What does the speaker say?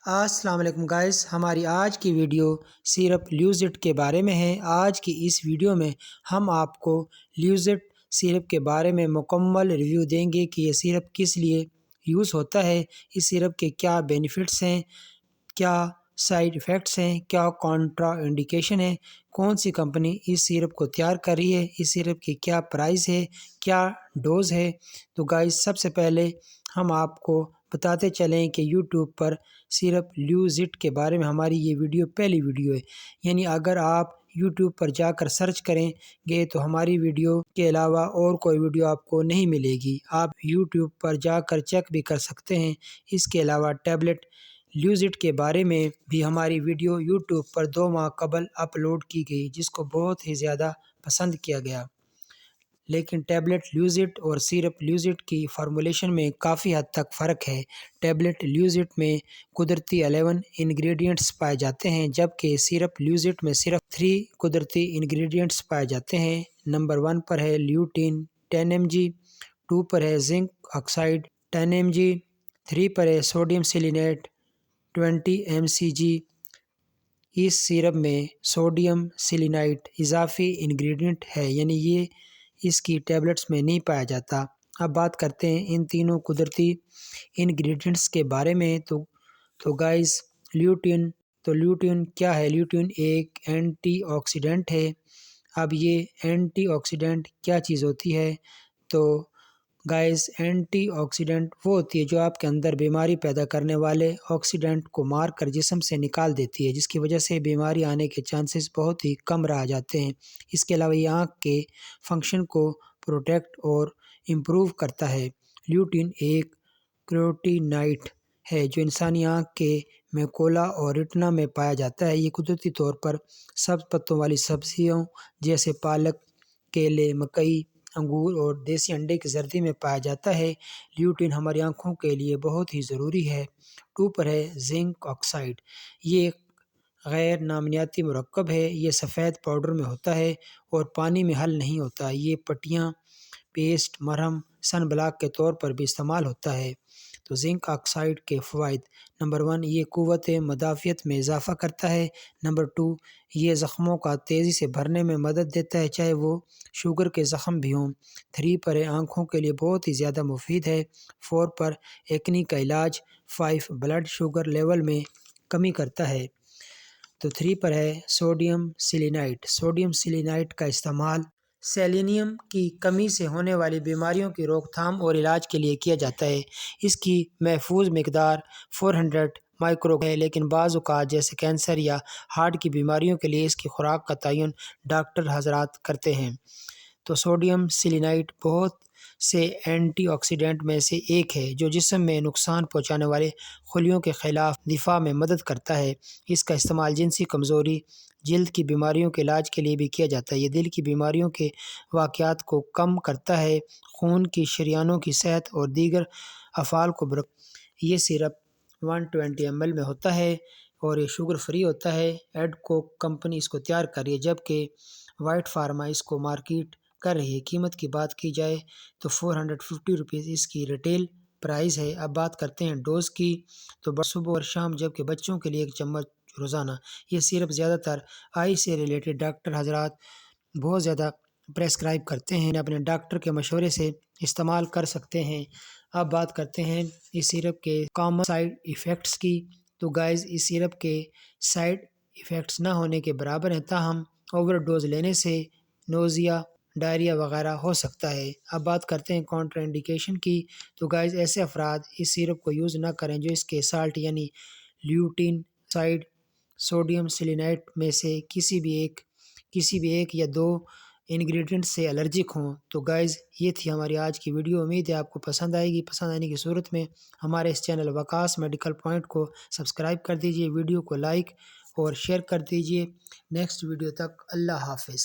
السلام علیکم گائز، ہماری آج کی ویڈیو سیرپ لیوزٹ کے بارے میں ہے۔ آج کی اس ویڈیو میں ہم آپ کو لیوزٹ سیرپ کے بارے میں مکمل ریویو دیں گے کہ یہ سیرپ کس لیے یوز ہوتا ہے، اس سیرپ کے کیا بینیفٹس ہیں، کیا سائیڈ ایفیکٹس ہیں، کیا کنٹرا انڈیکیشن ہے، کون سی کمپنی اس سیرپ کو تیار کر رہی ہے، اس سیرپ کی کیا پرائس ہے، کیا ڈوز ہے۔ تو گائز، سب سے پہلے ہم آپ کو بتاتے چلیں کہ یوٹیوب پر سیرپ لیوزٹ کے بارے میں ہماری یہ ویڈیو پہلی ویڈیو ہے، یعنی اگر آپ یوٹیوب پر جا کر سرچ کریں گے تو ہماری ویڈیو کے علاوہ اور کوئی ویڈیو آپ کو نہیں ملے گی۔ آپ یوٹیوب پر جا کر چیک بھی کر سکتے ہیں۔ اس کے علاوہ ٹیبلٹ لیوزٹ کے بارے میں بھی ہماری ویڈیو یوٹیوب پر 2 ماہ قبل اپلوڈ کی گئی، جس کو بہت ہی زیادہ پسند کیا گیا۔ لیکن ٹیبلٹ لیوزٹ اور سیرپ لیوزٹ کی فارمولیشن میں کافی حد تک فرق ہے۔ ٹیبلٹ لیوزٹ میں قدرتی 11 انگریڈینٹس پائے جاتے ہیں، جبکہ سیرپ لیوزٹ میں صرف 3 قدرتی انگریڈینٹس پائے جاتے ہیں۔ نمبر 1 پر ہے لیوٹین 10 mg، 2 پر ہے زنک آکسائڈ 10 mg، 3 پر ہے سوڈیم سیلینیٹ 20 mcg۔ اس سیرپ میں سوڈیم سیلینائٹ اضافی انگریڈینٹ ہے، یعنی یہ اس کی ٹیبلٹس میں نہیں پایا جاتا۔ اب بات کرتے ہیں ان تینوں قدرتی انگریڈینٹس کے بارے میں۔ تو گائز، لیوٹین کیا ہے؟ لیوٹین ایک اینٹی آکسیڈنٹ ہے۔ اب یہ اینٹی آکسیڈنٹ کیا چیز ہوتی ہے؟ تو گائز، اینٹی آکسیڈنٹ وہ ہوتی ہے جو آپ کے اندر بیماری پیدا کرنے والے آکسیڈنٹ کو مار کر جسم سے نکال دیتی ہے، جس کی وجہ سے بیماری آنے کے چانسز بہت ہی کم رہ جاتے ہیں۔ اس کے علاوہ یہ آنکھ کے فنکشن کو پروٹیکٹ اور امپروو کرتا ہے۔ لیوٹین ایک کیروٹینائٹ ہے جو انسانی آنکھ کے میکولا اور ریٹنا میں پایا جاتا ہے۔ یہ قدرتی طور پر سبز پتوں والی سبزیوں جیسے پالک، کیلے، مکئی، انگور اور دیسی انڈے کی زردی میں پایا جاتا ہے۔ لیوٹین ہماری آنکھوں کے لیے بہت ہی ضروری ہے۔ 2 پر ہے زنک آکسائڈ۔ یہ ایک غیر نامنیاتی مرکب ہے۔ یہ سفید پاؤڈر میں ہوتا ہے اور پانی میں حل نہیں ہوتا۔ یہ پٹیاں، پیسٹ، مرہم، سن بلاک کے طور پر بھی استعمال ہوتا ہے۔ تو زنک آکسائڈ کے فوائد: نمبر 1، یہ قوت مدافعت میں اضافہ کرتا ہے۔ نمبر 2، یہ زخموں کا تیزی سے بھرنے میں مدد دیتا ہے، چاہے وہ شوگر کے زخم بھی ہوں۔ 3 پر ہے آنکھوں کے لیے بہت ہی زیادہ مفید ہے۔ 4 پر ایکنی کا علاج۔ 5، بلڈ شوگر لیول میں کمی کرتا ہے۔ تو 3 پر ہے سوڈیم سیلینائٹ۔ سوڈیم سیلینائٹ کا استعمال سیلینیم کی کمی سے ہونے والی بیماریوں کی روک تھام اور علاج کے لیے کیا جاتا ہے۔ اس کی محفوظ مقدار 400 مائکرو ہے، لیکن بعض اوقات جیسے کینسر یا ہارٹ کی بیماریوں کے لیے اس کی خوراک کا تعین ڈاکٹر حضرات کرتے ہیں۔ تو سوڈیم سیلینائٹ بہت سے اینٹی آکسیڈنٹ میں سے ایک ہے جو جسم میں نقصان پہنچانے والے خلیوں کے خلاف دفاع میں مدد کرتا ہے۔ اس کا استعمال جنسی کمزوری، جلد کی بیماریوں کے علاج کے لیے بھی کیا جاتا ہے۔ یہ دل کی بیماریوں کے واقعات کو کم کرتا ہے، خون کی شریانوں کی صحت اور دیگر افعال کو یہ سیرپ 120 ml میں ہوتا ہے اور یہ شوگر فری ہوتا ہے۔ ایڈکو کمپنی اس کو تیار کر رہی ہے، جبکہ وائٹ فارما اس کو مارکیٹ کر رہی ہے۔ قیمت کی بات کی جائے تو 450 روپیز اس کی ریٹیل پرائز ہے۔ اب بات کرتے ہیں ڈوز کی، تو صبح اور شام، جبکہ بچوں کے لیے 1 چمچ روزانہ۔ یہ سیرپ زیادہ تر آئی سے ریلیٹڈ ڈاکٹر حضرات بہت زیادہ پریسکرائب کرتے ہیں، اپنے ڈاکٹر کے مشورے سے استعمال کر سکتے ہیں۔ اب بات کرتے ہیں اس سیرپ کے کامن سائیڈ ایفیکٹس کی۔ تو گائز، اس سیرپ کے سائیڈ ایفیکٹس نہ ہونے کے برابر ہیں، تاہم اوور ڈوز لینے سے نوزیا، ڈائریا وغیرہ ہو سکتا ہے۔ اب بات کرتے ہیں کانٹرا انڈیکیشن کی۔ تو گائز، ایسے افراد اس سیرپ کو یوز نہ کریں جو اس کے سالٹ یعنی لیوٹین آکسائڈ، سوڈیم سیلینائٹ میں سے کسی بھی ایک یا 2 انگریڈینٹ سے الرجک ہوں۔ تو گائز، یہ تھی ہماری آج کی ویڈیو۔ امید ہے آپ کو پسند آئے گی۔ پسند آنے کی صورت میں ہمارے اس چینل وقاص میڈیکل پوائنٹ کو سبسکرائب کر دیجیے، ویڈیو کو لائک اور شیئر کر دیجیے۔ نیکسٹ ویڈیو تک اللہ حافظ۔